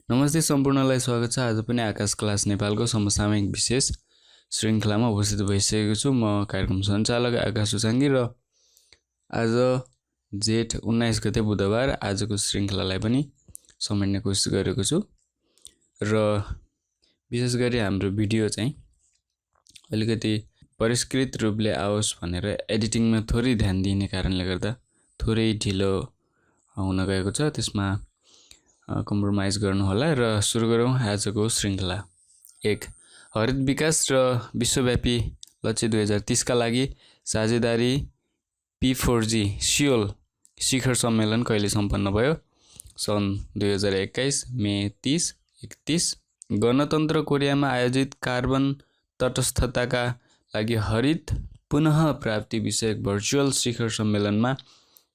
नमस्ते सम्पूर्णलाई स्वागत छ। आज पनि आकाश क्लास नेपालको समसामयिक विशेष श्रृङ्खलामा उपस्थित भइसकेको छु। म कार्यक्रम सञ्चालक आकाश उचाङ्गी र आज जेठ 19 गते बुधबार आजको श्रृङ्खलालाई पनि समेट्ने कोसिस गरेको छु र विशेष गरी हाम्रो भिडियो चाहिँ अलिकति परिष्कृत रूपले आओस् भनेर एडिटिङमा थोरै ध्यान दिने कारणले गर्दा थोरै ढिलो हुन गएको छ। त्यसमा कम्प्रोमाइज गर्नु होला र सुरु गरौँ आजको श्रृङ्खला। 1. हरित विकास र विश्वव्यापी लक्ष्य 2030 का लागि साझेदारी P4G सियोल शिखर सम्मेलन कहिले सम्पन्न भयो? सन् 2021 मे 30-31। गणतन्त्र कोरियामा आयोजित कार्बन तटस्थताका लागि हरित पुनः प्राप्ति विषयक भर्चुअल शिखर सम्मेलनमा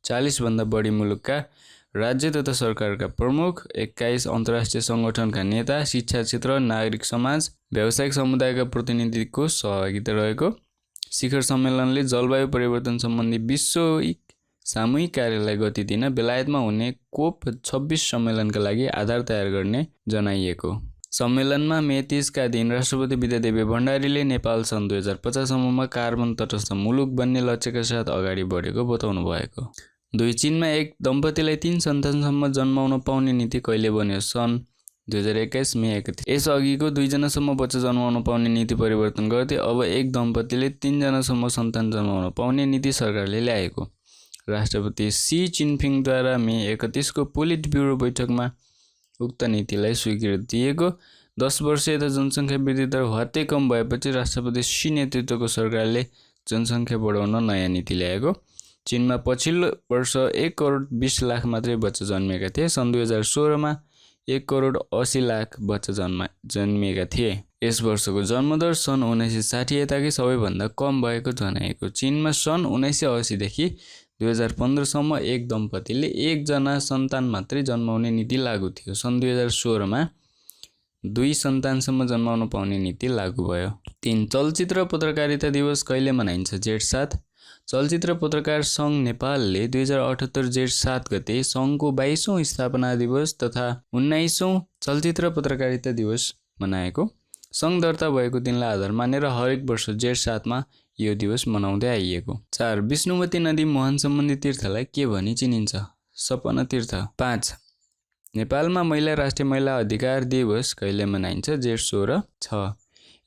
40 भन्दा बढी मुलुकका राज्य तथा सरकारका प्रमुख, 21 अन्तर्राष्ट्रिय सङ्गठनका नेता, शिक्षा क्षेत्र, नागरिक समाज, व्यावसायिक समुदायका प्रतिनिधिको सहभागिता रहेको शिखर सम्मेलनले जलवायु परिवर्तन सम्बन्धी विश्व सामूहिक कार्यलाई गति दिन बेलायतमा हुने कोप 26 सम्मेलनका लागि आधार तयार गर्ने जनाइएको। सम्मेलनमा मे 30 का दिन राष्ट्रपति विद्यादेवी भण्डारीले नेपाल सन् 2050 सम्ममा कार्बन तटस्थ मुलुक बन्ने लक्ष्यका साथ अगाडि बढेको बताउनु भएको। 2. चीनमा एक दम्पतिलाई 3 सन्तानसम्म जन्माउन पाउने नीति कहिले बन्यो? सन् 2021 मे 31। यसअघिको 2 जनासम्म बच्चा जन्माउन पाउने नीति परिवर्तन गर्दै अब एक दम्पतिले 3 जनासम्म सन्तान जन्माउन पाउने नीति सरकारले ल्याएको। राष्ट्रपति सी जिनपिङद्वारा मे 31 को पोलिट ब्युरो बैठकमा उक्त नीतिलाई स्वीकृति दिएको। 10 वर्ष यता जनसङ्ख्या वृद्धि दर हत्तै कम भएपछि राष्ट्रपति सी नेतृत्वको सरकारले जनसङ्ख्या बढाउन नयाँ नीति ल्याएको। चीनमा पछिल्लो वर्ष 1 करोड 20 लाख मात्रै बच्चा जन्मेका थिए। सन् 2016 मा 1 करोड 80 लाख बच्चा जन्मिएका थिए। यस वर्षको जन्मदर सन् 1960 यताकै सबैभन्दा कम भएको जनाइएको। चीनमा सन् 1980 देखि 2015 सम्म एक दम्पतिले 1 जना सन्तान मात्रै जन्माउने नीति लागू थियो। सन् 2016 मा 2 सन्तानसम्म जन्माउन पाउने नीति लागू भयो। 3. चलचित्र पत्रकारिता दिवस कहिले मनाइन्छ? जेठ 7। चलचित्र पत्रकार सङ्घ नेपालले 2078 जेठ 7 गते सङ्घको 22औं स्थापना दिवस तथा 19औं चलचित्र पत्रकारिता दिवस मनाएको। सङ्घ दर्ता भएको दिनलाई आधार मानेर हरेक वर्ष जेठ 7 मा यो दिवस मनाउँदै आइएको। 4. विष्णुमती नदी मोहन सम्बन्धी तीर्थलाई के भनी चिनिन्छ? सपना तीर्थ। 5. नेपालमा महिला राष्ट्रिय महिला अधिकार दिवस कहिले मनाइन्छ? जेठ 16। 6.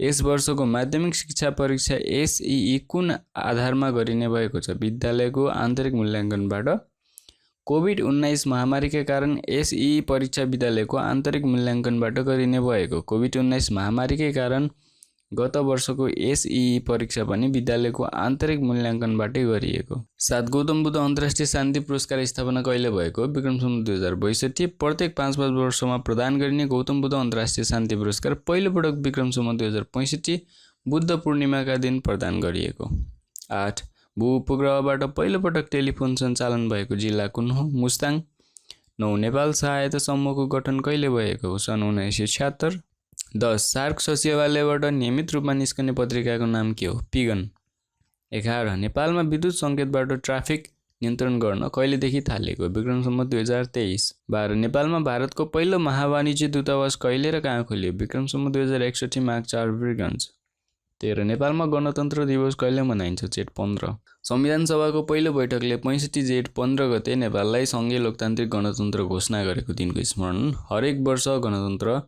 यस वर्षको माध्यमिक शिक्षा परीक्षा SEE कुन आधारमा गरिने भएको छ? विद्यालयको आन्तरिक मूल्याङ्कनबाट। कोभिड-19 महामारीका कारण SEE परीक्षा विद्यालयको आन्तरिक मूल्याङ्कनबाट गरिने भएको। कोभिड-19 महामारीकै कारण गत वर्षको SEE परीक्षा पनि विद्यालयको आन्तरिक मूल्याङ्कनबाटै गरिएको। 7. गौतम बुद्ध अन्तर्राष्ट्रिय शान्ति पुरस्कार स्थापना कहिले भएको? विक्रम सम्वत 2062। प्रत्येक 5-5 वर्षमा प्रदान गरिने गौतम बुद्ध अन्तर्राष्ट्रिय शान्ति पुरस्कार पहिलोपटक विक्रम सम्वत 2065 बुद्ध पूर्णिमाका दिन प्रदान गरिएको। 8. भू-उपग्रहबाट पहिलोपटक टेलिफोन सञ्चालन भएको जिल्ला कुन हो? मुस्ताङ। 9. नेपाल सहायता समूहको गठन कहिले भएको? सन् 1976। 10. सार्क सचिवालयबाट नियमित रूपमा निस्कने पत्रिकाको नाम के हो? पिगन। 11. नेपालमा विद्युत सङ्केतबाट ट्राफिक नियन्त्रण गर्न कहिलेदेखि थालेको? विक्रम सम्वत 2023। 12. नेपालमा भारतको पहिलो महावाणिज्य दूतावास कहिले र कहाँ खोलियो? विक्रम सम्वत 2061 माघ 4 वीरगञ्ज। 13. नेपालमा गणतन्त्र दिवस कहिले मनाइन्छ? जेठ 15। संविधान सभाको पहिलो बैठकले 65 जेठ 15 गते नेपाललाई सङ्घीय लोकतान्त्रिक गणतन्त्र घोषणा गरेको दिनको स्मरण हरेक वर्ष गणतन्त्र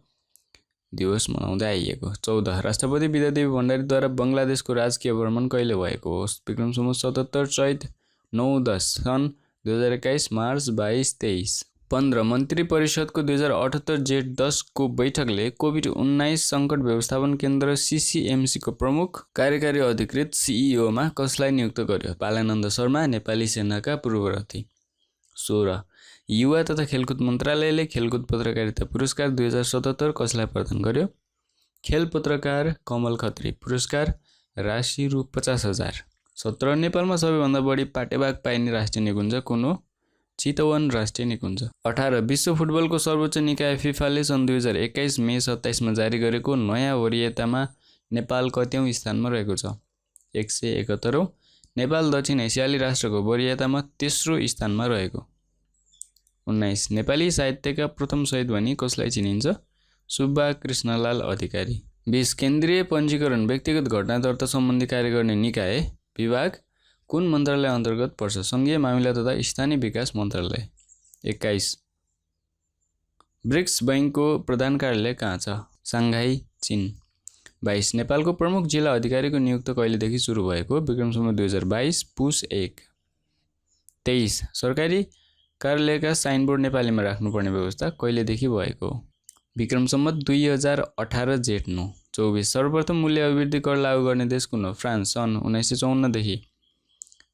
दिवस मनाउँदै आइएको। 14. राष्ट्रपति विद्यादेवी भण्डारीद्वारा बङ्गलादेशको राजकीय भ्रमण कहिले भएको हो? विक्रम सम्वत 77 चैत 9-10। सन् 2021 मार्च 22-23। 15. मन्त्री परिषदको 2078 जेठ 10 को बैठकले कोभिड-19 सङ्कट व्यवस्थापन केन्द्र CCMC को प्रमुख कार्यकारी अधिकृत CEO मा कसलाई नियुक्त गर्यो? पालानन्द शर्मा, नेपाली सेनाका पूर्वरथी। 16. युवा तथा खेलकुद मन्त्रालयले खेलकुद पत्रकारिता पुरस्कार 2077 कसलाई प्रदान गर्यो? खेल पत्रकार कमल खत्री। पुरस्कार राशि रु 50,000। 17. नेपालमा सबैभन्दा बढी पाटेबाघ पाइने राष्ट्रिय निकुञ्ज कुन हो? चितवन राष्ट्रिय निकुञ्ज। 18. विश्व फुटबलको सर्वोच्च निकाय फिफाले सन् 2021 मे 27 मा जारी गरेको नयाँ वरियतामा नेपाल कतिौं स्थानमा रहेको छ? 171औं। नेपाल दक्षिण एसियाली राष्ट्रको वरियतामा तेस्रो स्थानमा रहेको। 19 नेपाली साहित्यका प्रथम शहीद भनी कसलाई चिनिन्छ? सुब्बा कृष्णलाल अधिकारी। 20 केन्द्रीय पञ्जीकरण व्यक्तिगत घटना दर्ता सम्बन्धी कार्य गर्ने निकाय विभाग कुन मन्त्रालय अन्तर्गत पर्छ? सङ्घीय मामिला तथा स्थानीय विकास मन्त्रालय। 21 ब्रिक्स बैंकको प्रधान कार्यालय कहाँ छ? साङ्घाई, चीन। 22 नेपालको प्रमुख जिल्ला अधिकारीको नियुक्त कहिलेदेखि सुरु भएको? विक्रम सम्वत 2022 पुस 1। 23 सरकारी कार्यालयका साइनबोर्ड नेपालीमा राख्नुपर्ने व्यवस्था कहिलेदेखि भएको? विक्रम सम्वत 2018 जेठ 9। 24 सर्वप्रथम मूल्य अभिवृद्धि कर लागू गर्ने देश कुन हो? फ्रान्स, सन् 1954 देखि।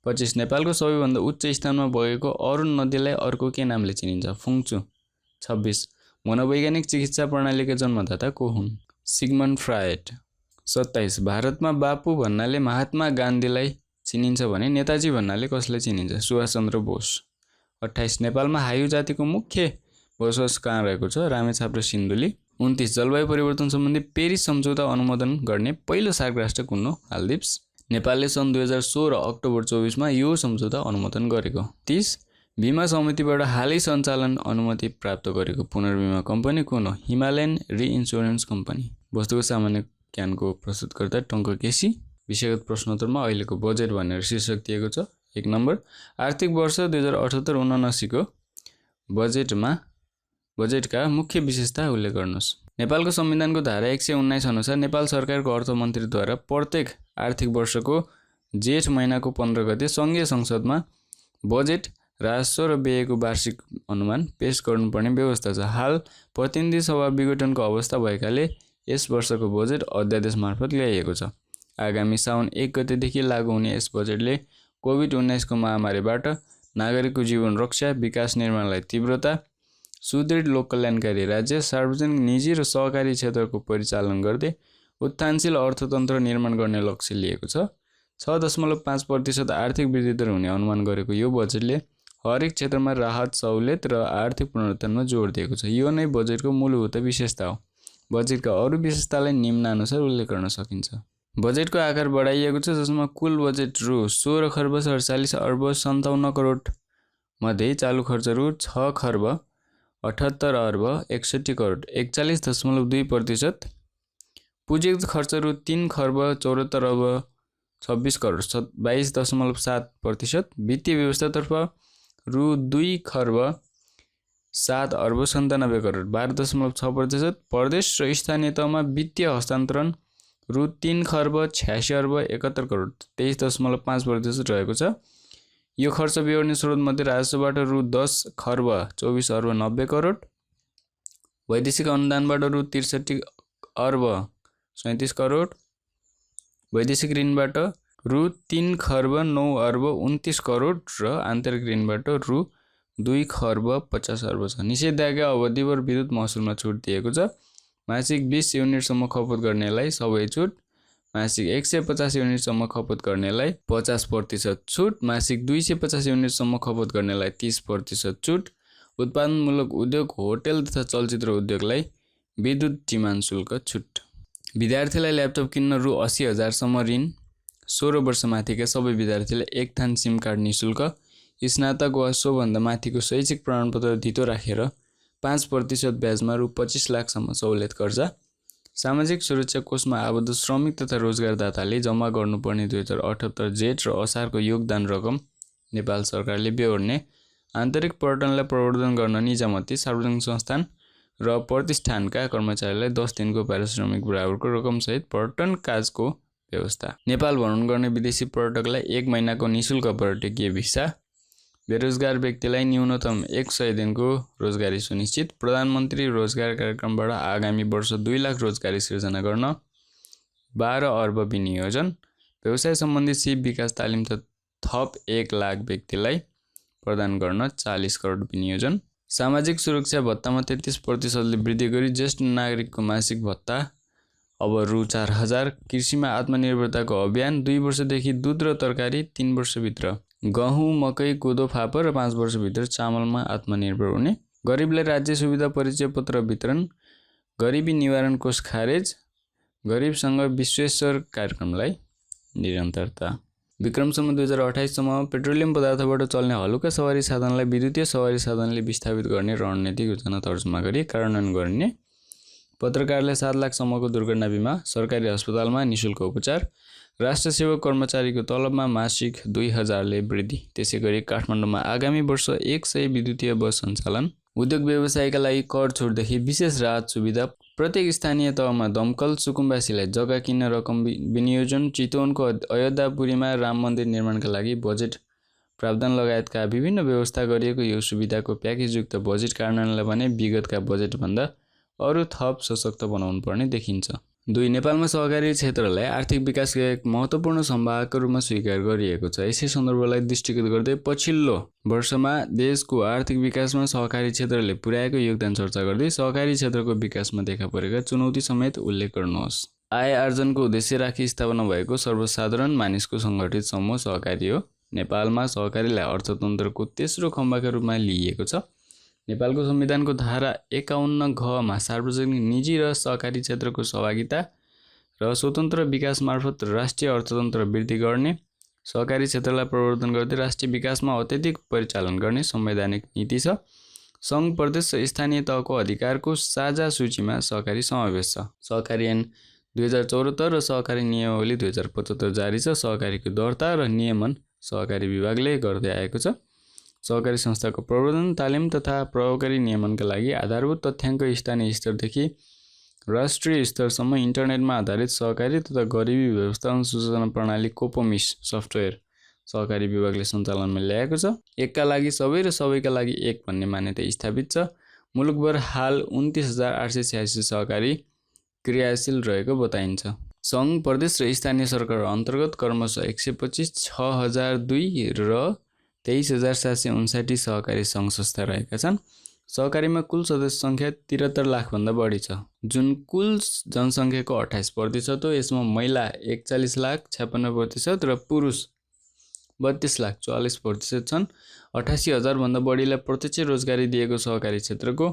25 नेपालको सबैभन्दा उच्च स्थानमा बगेको अरुण नदीलाई अर्को के नामले चिनिन्छ? फुङचु। 26 मनोवैज्ञानिक चिकित्सा प्रणालीका जन्मदाता को हुन्? Sigmund Freud. 27 भारतमा बापु भन्नाले महात्मा गान्धीलाई चिनिन्छ भने नेताजी भन्नाले कसलाई चिनिन्छ? सुभाष चन्द्र बोस। 28 नेपालमा हायु जातिको मुख्य बसोबास कहाँ रहेको छ? रामेछाप र सिन्धुली। 29 जलवायु परिवर्तन सम्बन्धी पेरिस सम्झौता अनुमोदन गर्ने पहिलो सार्क राष्ट्र कुन हो? माल्दिप्स। नेपालले सन् 2016 अक्टोबर 24 मा यो सम्झौता अनुमोदन गरेको। 30 बीमा समितिबाट हालै सञ्चालन अनुमति प्राप्त गरेको पुनर्बीमा कम्पनी कुन हो? Himalayan reinsurance company. वस्तुको सामान्य ज्ञानको प्रस्तुतकर्ता टङ्क केसी। विषयगत प्रश्नोत्तरमा अहिलेको बजेट भनेर शीर्षक दिएको छ। 1 नम्बर आर्थिक वर्ष 2078-79 को बजेटका मुख्य विशेषता उल्लेख गर्नुहोस्। नेपालको संविधानको धारा 119 अनुसार नेपाल सरकारको अर्थमन्त्रीद्वारा प्रत्येक आर्थिक वर्षको जेठ महिनाको 15 गते सङ्घीय संसदमा बजेट, राजस्व र व्ययको वार्षिक अनुमान पेश गर्नुपर्ने व्यवस्था छ। हाल प्रतिनिधि सभा विघटनको अवस्था भएकाले यस वर्षको बजेट अध्यादेश मार्फत ल्याइएको छ। आगामी साउन 1 गतेदेखि लागू हुने यस बजेटले कोभिड-19 को महामारीबाट नागरिकको जीवन रक्षा, विकास निर्माणलाई तीव्रता, सुदृढ लोककल्याणकारी राज्य, सार्वजनिक, निजी र सहकारी क्षेत्रको परिचालन गर्दै उत्थानशील अर्थतन्त्र निर्माण गर्ने लक्ष्य लिएको छ। 6.5% आर्थिक वृद्धि दर हुने अनुमान गरेको यो बजेटले हरेक क्षेत्रमा राहत, सहुलियत र आर्थिक पुनरुत्थानमा जोड दिएको छ। यो नै बजेटको मूलभूत विशेषता हो। बजेटका अरू विशेषतालाई निम्नानुसार उल्लेख गर्न सकिन्छ। बजेटको आकार बढाइएको छ, जसमा कुल बजेट रु 16 खर्ब 47 अर्ब 57 करोड मध्ये चालु खर्च रु 6 खर्ब 78 अर्ब 61 करोड 41.2%, पुँजीगत खर्च रु 3 खर्ब 74 अर्ब 26 करोड 22.7%, वित्तीय व्यवस्थातर्फ रु 2 खर्ब 7 अर्ब 97 करोड 12.6%, प्रदेश र स्थानीय तहमा वित्तीय हस्तान्तरण रु 3 खर्ब 86 अर्ब 71 करोड 23.5% रहेको छ। यो खर्च बेहोर्ने स्रोतमध्ये राजस्वबाट रु 10 खर्ब 24 अर्ब 90 करोड, वैदेशिक अनुदानबाट रु 63 अर्ब 37 करोड, वैदेशिक ऋणबाट रु 3 खर्ब 9 अर्ब 29 करोड र आन्तरिक ऋणबाट रु 2 खर्ब 50 अर्ब छ। निषेधाज्ञा अवधिभर विद्युत महसुलमा छुट दिएको छ। मासिक 20 युनिटसम्म खपत गर्नेलाई सबै छुट, मासिक 150 युनिटसम्म खपत गर्नेलाई 50% छुट, मासिक 250 युनिटसम्म खपत गर्नेलाई 30% छुट, उत्पादनमूलक उद्योग, होटल तथा चलचित्र उद्योगलाई विद्युत डिमान्ड शुल्क छुट। विद्यार्थीलाई ल्यापटप किन्न रु 80,000 सम्म ऋण, 16 वर्षमाथिका सबै विद्यार्थीलाई एक थान सिम कार्ड निःशुल्क, स्नातक वा सोभन्दा माथिको शैक्षिक प्रमाणपत्र धितो राखेर 5% ब्याजमा रु 25 लाखसम्म सहुलियत कर्जा। सामाजिक सुरक्षा कोषमा आबद्ध श्रमिक तथा रोजगारदाताले जम्मा गर्नुपर्ने 2078 जेठ र असारको योगदान रकम नेपाल सरकारले बेहोर्ने, आन्तरिक पर्यटनलाई प्रवर्धन गर्न निजामती, सार्वजनिक संस्थान र प्रतिष्ठानका कर्मचारीलाई 10 दिनको पारिश्रमिक बराबरको रकमसहित पर्यटन काजको व्यवस्था। नेपाल भ्रमण गर्ने विदेशी पर्यटकलाई 1 महिनाको निःशुल्क पर्यटकीय भिसा, बेरोजगार व्यक्तिलाई न्यूनतम 100 दिनको रोजगारी सुनिश्चित, प्रधानमन्त्री रोजगार कार्यक्रमबाट आगामी वर्ष 2 लाख रोजगारी सृजना गर्न 12 अर्ब विनियोजन, व्यवसाय सम्बन्धी सिप विकास तालिम थप 1 लाख व्यक्तिलाई प्रदान गर्न 40 करोड विनियोजन, सामाजिक सुरक्षा भत्तामा 33% वृद्धि गरी ज्येष्ठ नागरिकको मासिक भत्ता अब रु 4,000, कृषिमा आत्मनिर्भरताको अभियान 2 वर्षदेखि दुध र तरकारी, 3 वर्षभित्र गहुँ, मकै, कोदो, फापर र 5 वर्षभित्र चामलमा आत्मनिर्भर हुने, गरिबलाई राज्य सुविधा परिचय पत्र वितरण, गरिबी निवारण कोष खारेज, गरिबसँग विश्वेश्वर कार्यक्रमलाई निरन्तरता। विक्रमसम्म 2028 सम्म पेट्रोलियम पदार्थबाट चल्ने हलुका सवारी साधनलाई विद्युतीय सवारी साधनले विस्थापित गर्ने रणनीतिक योजना तर्जुमा गरी कार्यान्वयन गर्ने। पत्रकारले 7 लाखसम्मको दुर्घटना बिमा, सरकारी अस्पतालमा निःशुल्क उपचार, राष्ट्र सेवक कर्मचारीको तलबमा मासिक 2000ले वृद्धि। त्यसैगरी काठमाडौँमा आगामी वर्ष 100 विद्युतीय बस सञ्चालन। उद्योग व्यवसायका लागि कर छुटदेखि विशेष राहत सुविधा। प्रत्येक स्थानीय तहमा दमकल। सुकुम्बासीलाई जग्गा किन्न रकम विनियोजन। चितवनको अयोध्यापुरीमा राम मन्दिर निर्माणका लागि बजेट प्रावधान लगायतका विभिन्न व्यवस्था गरिएको यो सुविधाको प्याकेजयुक्त बजेट कार्यान्वयनलाई भने विगतका बजेटभन्दा अरू थप सशक्त बनाउनु पर्ने देखिन्छ। 2. नेपालमा सहकारी क्षेत्रलाई आर्थिक विकासका एक महत्त्वपूर्ण सम्भागको रूपमा स्वीकार गरिएको छ। यसै सन्दर्भलाई दृष्टिगत गर्दै पछिल्लो वर्षमा देशको आर्थिक विकासमा सहकारी क्षेत्रले पुर्याएको योगदान चर्चा गर्दै सहकारी क्षेत्रको विकासमा देखा परेका चुनौती समेत उल्लेख गर्नुहोस्। आय आर्जनको उद्देश्य राखी स्थापना भएको सर्वसाधारण मानिसको सङ्गठित समूह सहकारी हो। नेपालमा सहकारीलाई अर्थतन्त्रको तेस्रो खम्बाका रूपमा लिइएको छ। नेपालको संविधानको धारा 51 घमा सार्वजनिक, निजी र सहकारी क्षेत्रको सहभागिता र स्वतन्त्र विकास मार्फत राष्ट्रिय अर्थतन्त्र वृद्धि गर्ने, सहकारी क्षेत्रलाई प्रवर्धन गर्दै राष्ट्रिय विकासमा अत्यधिक परिचालन गर्ने संवैधानिक नीति छ। सङ्घ, प्रदेश र स्थानीय तहको अधिकारको साझा सूचीमा सहकारी समावेश छ। सहकारी ऐन 2074 र सहकारी नियमावली 2075 जारी छ। सहकारीको दर्ता र नियमन सहकारी विभागले गर्दै आएको छ। सहकारी संस्थाको प्रवर्धन, तालिम तथा प्रभावकारी नियमनका लागि आधारभूत तथ्याङ्क स्थानीय स्तरदेखि राष्ट्रिय स्तरसम्म इन्टरनेटमा आधारित सहकारी तथा गरिबी व्यवस्थापन सूचना प्रणाली कोपोमिस सफ्टवेयर सहकारी विभागले सञ्चालनमा ल्याएको छ। एकका लागि सबै र सबैका लागि एक भन्ने मान्यता स्थापित छ। मुलुकभर हाल 29,886 सहकारी क्रियाशील रहेको बताइन्छ। सङ्घ, प्रदेश र स्थानीय सरकार अन्तर्गत क्रमशः 125, 6,002 र 23,759 सहकारी सङ्घ संस्था रहेका छन्। सहकारीमा कुल सदस्य सङ्ख्या 73 लाखभन्दा बढी छ, जुन कुल जनसङ्ख्याको 28% हो। यसमा महिला 41,56,000 र पुरुष 32,44,000 छन्। 88,000 भन्दा बढीलाई प्रत्यक्ष रोजगारी दिएको सहकारी क्षेत्रको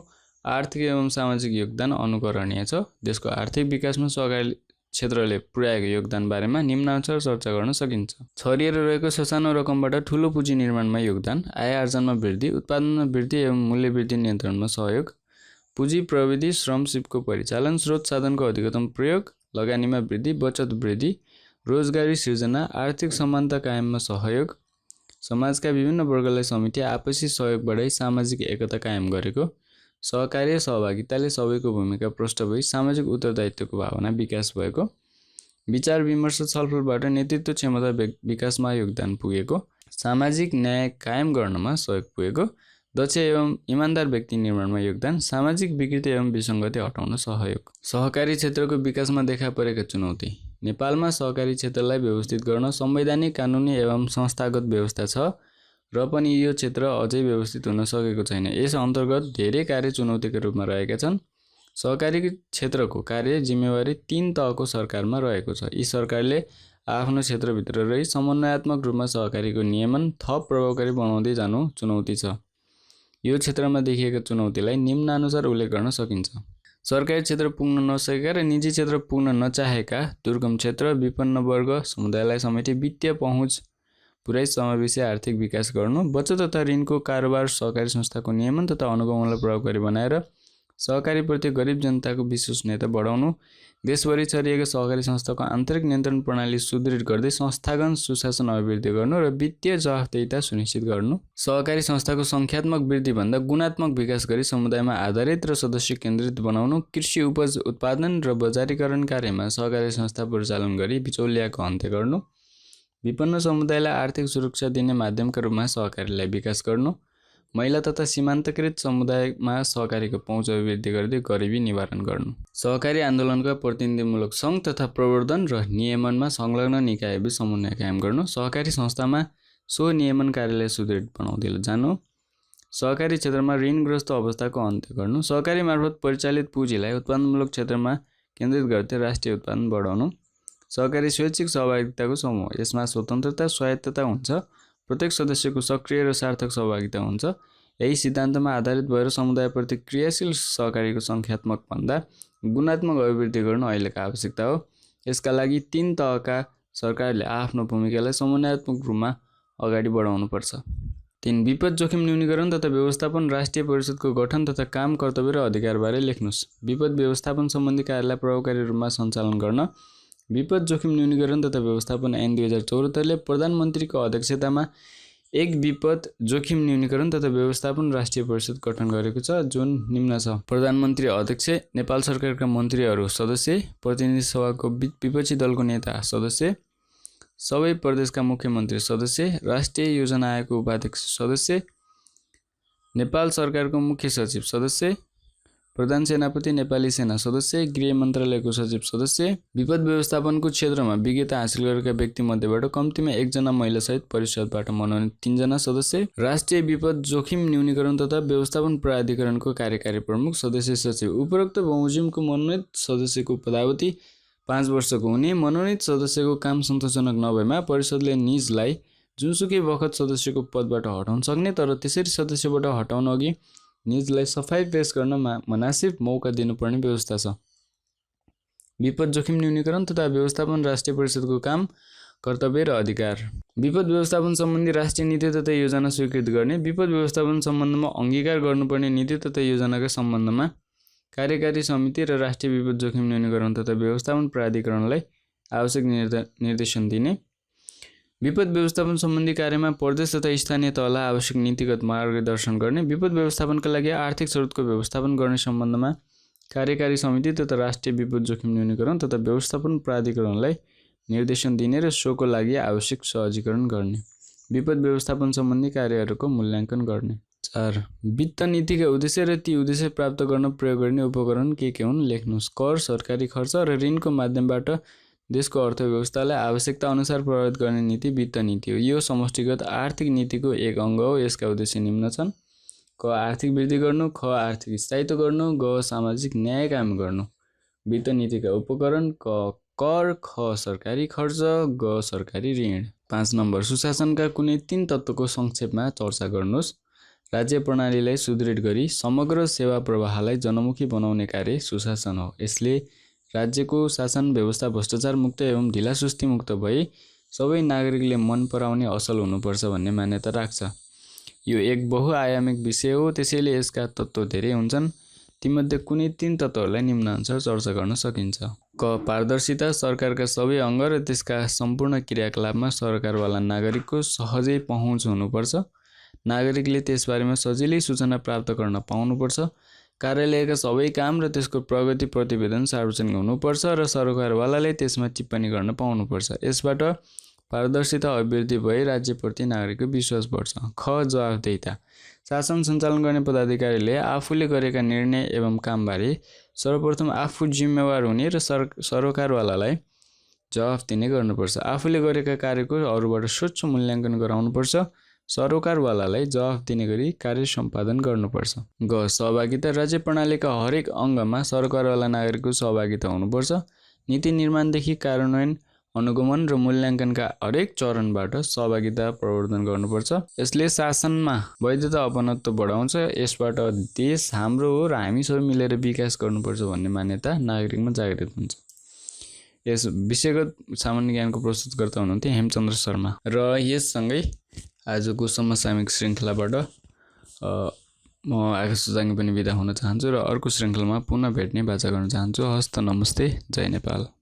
आर्थिक एवं सामाजिक योगदान अनुकरणीय छ। देशको आर्थिक विकासमा सहकारी क्षेत्रले पुर्याएको योगदान बारेमा निम्नानुसार चर्चा गर्न सकिन्छ। छरिएर रहेको ससानो रकमबाट ठुलो पुँजी निर्माणमा योगदान, आय आर्जनमा वृद्धि, उत्पादनमा वृद्धि एवं मूल्य वृद्धि नियन्त्रणमा सहयोग, पुँजी प्रविधि, श्रम सिपको परिचालन, स्रोत साधनको अधिकतम प्रयोग, लगानीमा वृद्धि, बचत वृद्धि, रोजगारी सृजना, आर्थिक समानता कायममा सहयोग, समाजका विभिन्न वर्गलाई समेटी आपसी सहयोगबाटै सामाजिक एकता कायम गरेको, सहकार्य सहभागिताले सबैको भूमिका प्रष्ट भई सामाजिक उत्तरदायित्वको भावना विकास भएको, विचार विमर्श छलफलबाट नेतृत्व क्षमता विकासमा योगदान पुगेको, सामाजिक न्याय कायम गर्नमा सहयोग पुगेको, दक्ष एवं इमान्दार व्यक्ति निर्माणमा योगदान, सामाजिक विकृति एवं विसङ्गति हटाउन सहयोग। सहकारी क्षेत्रको विकासमा देखा परेका चुनौती। नेपालमा सहकारी क्षेत्रलाई व्यवस्थित गर्न संवैधानिक, कानुनी एवं संस्थागत व्यवस्था छ र पनि यो क्षेत्र अझै व्यवस्थित हुन सकेको छैन। यस अन्तर्गत धेरै कार्य चुनौतीका रूपमा रहेका छन्। सहकारी क्षेत्रको कार्य जिम्मेवारी 3 तहको सरकारमा रहेको छ। यी सरकारले आफ्नो क्षेत्रभित्र रही समन्वयात्मक रूपमा सहकारीको नियमन थप प्रभावकारी बनाउँदै जानु चुनौती छ। यो क्षेत्रमा देखिएका चुनौतीलाई निम्नानुसार उल्लेख गर्न सकिन्छ। सरकारी क्षेत्र पुग्न नसकेका र निजी क्षेत्र पुग्न नचाहेका दुर्गम क्षेत्र, विपन्न वर्ग समुदायलाई समेटी वित्तीय पहुँच पुरै समावेशी आर्थिक विकास गर्नु, बचत तथा ऋणको कारोबार, सहकारी संस्थाको नियमन तथा अनुगमनलाई प्रभावकारी बनाएर सहकारीप्रति गरिब जनताको विश्वसनीयता बढाउनु, देशभरि छरिएका सहकारी संस्थाको आन्तरिक नियन्त्रण प्रणाली सुदृढ गर्दै संस्थागत सुशासन अभिवृद्धि गर्नु र वित्तीय जवाफदेहिता सुनिश्चित गर्नु, सहकारी संस्थाको सङ्ख्यात्मक वृद्धिभन्दा गुणात्मक विकास गरी समुदायमा आधारित र सदस्य केन्द्रित बनाउनु, कृषि उपज उत्पादन र बजारीकरण कार्यमा सहकारी संस्था परिचालन गरी बिचौलियाको अन्त्य गर्नु, विपन्न समुदायलाई आर्थिक सुरक्षा दिने माध्यमका रूपमा सहकारीलाई विकास गर्नु, महिला तथा सीमान्तकृत समुदायमा सहकारीको पहुँच अभिवृद्धि गर्दै गरिबी निवारण गर्नु। सहकारी आन्दोलनका प्रतिनिधिमूलक सङ्घ तथा प्रवर्धन र नियमनमा संलग्न निकायबीच समन्वय कायम गर्नु, सहकारी संस्थामा स्वनियमन कार्यालय सुदृढ बनाउँदै जानु, सहकारी क्षेत्रमा ऋणग्रस्त अवस्थाको अन्त्य गर्नु, सहकारी मार्फत परिचालित पुँजीलाई उत्पादनमूलक क्षेत्रमा केन्द्रित गर्दै राष्ट्रिय उत्पादन बढाउनु, सहकारी स्वैच्छिक सहभागिताको समूह, यसमा स्वतन्त्रता, स्वायत्तता हुन्छ, प्रत्येक सदस्यको सक्रिय र सार्थक सहभागिता हुन्छ। यही सिद्धान्तमा आधारित भएर समुदायप्रति क्रियाशील सहकारीको सङ्ख्यात्मक भन्दा गुणात्मक अभिवृद्धि गर्नु अहिलेको आवश्यकता हो। यसका लागि 3 तहका सरकारले आफ्नो भूमिकालाई समन्वयात्मक रूपमा अगाडि बढाउनुपर्छ। 3 विपद जोखिम न्यूनीकरण तथा व्यवस्थापन राष्ट्रिय परिषदको गठन तथा काम, कर्तव्य र अधिकारबारे लेख्नुस्। विपद व्यवस्थापन सम्बन्धी कार्यलाई प्रभावकारी रूपमा सञ्चालन गर्न विपद जोखिम न्यूनीकरण तथा व्यवस्थापन ऐन 2074 ले प्रधानमन्त्रीको अध्यक्षतामा एक विपद जोखिम न्यूनीकरण तथा व्यवस्थापन राष्ट्रिय परिषद गठन गरेको छ, जुन निम्न छ: प्रधानमन्त्री अध्यक्ष, नेपाल सरकारका मन्त्रीहरू सदस्य, प्रतिनिधि सभाको विपक्षी दलको नेता सदस्य, सबै प्रदेशका मुख्यमन्त्री सदस्य, राष्ट्रिय योजना आयोगको उपाध्यक्ष सदस्य, नेपाल सरकारको मुख्य सचिव सदस्य, प्रधान सेनापति नेपाली सेना सदस्य, गृह मन्त्रालयको सचिव सदस्य, विपद व्यवस्थापनको क्षेत्रमा विज्ञता हासिल गरेका व्यक्तिमध्येबाट कम्तीमा 1 जना महिलासहित परिषदबाट मनोनित 3 जना सदस्य, राष्ट्रिय विपद जोखिम न्यूनीकरण तथा व्यवस्थापन प्राधिकरणको कार्यकारी प्रमुख, सदस्य सचिव। उपरोक्त बमोजिमको मनोनित सदस्यको पदावधि 5 वर्षको हुने। मनोनित सदस्यको काम सन्तोषजनक नभएमा परिषदले निजलाई जुनसुकै बखत सदस्यको पदबाट हटाउन सक्ने, तर त्यसरी सदस्यबाट हटाउन अघि निजलाई सफाई पेश गर्न मनासिब मौका दिनुपर्ने व्यवस्था छ। विपद जोखिम न्यूनीकरण तथा व्यवस्थापन राष्ट्रिय परिषदको काम, कर्तव्य र अधिकार। विपद व्यवस्थापन सम्बन्धी राष्ट्रिय नीति तथा योजना स्वीकृत गर्ने। विपद व्यवस्थापन सम्बन्धमा अङ्गीकार गर्नुपर्ने नीति तथा योजनाका सम्बन्धमा कार्यकारी समिति र राष्ट्रिय विपद जोखिम न्यूनीकरण तथा व्यवस्थापन प्राधिकरणलाई आवश्यक निर्देशन दिने। विपद व्यवस्थापन सम्बन्धी कार्यमा प्रदेश तथा स्थानीय तहलाई आवश्यक नीतिगत मार्गदर्शन गर्ने। विपद व्यवस्थापनका लागि आर्थिक स्रोतको व्यवस्थापन गर्ने सम्बन्धमा कार्यकारी समिति तथा राष्ट्रिय विपद जोखिम न्यूनीकरण तथा व्यवस्थापन प्राधिकरणलाई निर्देशन दिने र सोको लागि आवश्यक सहजीकरण गर्ने। विपद व्यवस्थापन सम्बन्धी कार्यहरूको मूल्याङ्कन गर्ने। 4. वित्त नीतिका उद्देश्य र ती उद्देश्य प्राप्त गर्न प्रयोग गर्ने उपकरण के हुन् लेख्नुस्। कर, सरकारी खर्च र ऋणको माध्यमबाट देशको अर्थव्यवस्थालाई आवश्यकता अनुसार प्रभावित गर्ने नीति वित्त नीति हो। यो समष्टिगत आर्थिक नीतिको एक अङ्ग हो। यसका उद्देश्य निम्न छन्: क. आर्थिक वृद्धि गर्नु, ख. आर्थिक स्थायित्व गर्नु, ग. सामाजिक न्याय कायम गर्नु। वित्त नीतिका उपकरण: क. कर, ख. सरकारी खर्च, ग. सरकारी ऋण। 5 नम्बर सुशासनका कुनै 3 तत्त्वको संक्षेपमा चर्चा गर्नुस्। राज्य प्रणालीलाई सुदृढ गरी समग्र सेवा प्रवाहलाई जनमुखी बनाउने कार्य सुशासन हो। यसले राज्यको शासन व्यवस्था भ्रष्टाचार मुक्त एवं ढिलासुस्ती मुक्त भई सबै नागरिकले मन पराउने असल हुनुपर्छ भन्ने मान्यता राख्छ। यो एक बहुआयामिक विषय हो, त्यसैले यसका तत्त्व धेरै हुन्छन्। तीमध्ये कुनै 3 तत्त्वहरूलाई निम्नानुसार चर्चा गर्न सकिन्छ। क. पारदर्शिता, सरकारका सबै अङ्ग र त्यसका सम्पूर्ण क्रियाकलापमा सरकारवाला नागरिकको सहजै पहुँच हुनुपर्छ। नागरिकले त्यसबारेमा सजिलै सूचना प्राप्त गर्न पाउनुपर्छ। कार्यालयका सबै काम र त्यसको प्रगति प्रतिवेदन सार्वजनिक हुनुपर्छ र सरकारवालाले त्यसमा टिप्पणी गर्न पाउनुपर्छ। यसबाट पारदर्शिता अभिवृद्धि भई राज्यप्रति नागरिकको विश्वास बढ्छ। ख. जवाफदेहिता, शासन सञ्चालन गर्ने पदाधिकारीले आफूले गरेका निर्णय एवं कामबारे सर्वप्रथम आफू जिम्मेवार हुने र सरकारवालालाई जवाफ दिने गर्नुपर्छ। आफूले गरेका कार्यको अरूबाट स्वच्छ मूल्याङ्कन गराउनुपर्छ। सरकारवालालाई जवाफ दिने गरी कार्य सम्पादन गर्नुपर्छ। ग. सहभागिता, राज्य प्रणालीका हरेक अङ्गमा सरकारवाला नागरिकको सहभागिता हुनुपर्छ। नीति निर्माणदेखि कार्यान्वयन, अनुगमन र मूल्याङ्कनका हरेक चरणबाट सहभागिता प्रवर्धन गर्नुपर्छ। यसले शासनमा वैधता अपनत्व बढाउँछ। यसबाट देश हाम्रो हो र हामी सबै मिलेर विकास गर्नुपर्छ भन्ने मान्यता नागरिकमा जागृत हुन्छ। यस विषयगत सामान्य ज्ञानको प्रस्तुतकर्ता हुनुहुन्थ्यो हेमचन्द्र शर्मा। र यससँगै आजको समसामयिक श्रृङ्खलाबाट म आकाश सुजाङ्गी पनि बिदा हुन चाहन्छु र अर्को श्रृङ्खलामा पुनः भेट्ने बाचा गर्न चाहन्छु। हस्त, नमस्ते, जय नेपाल।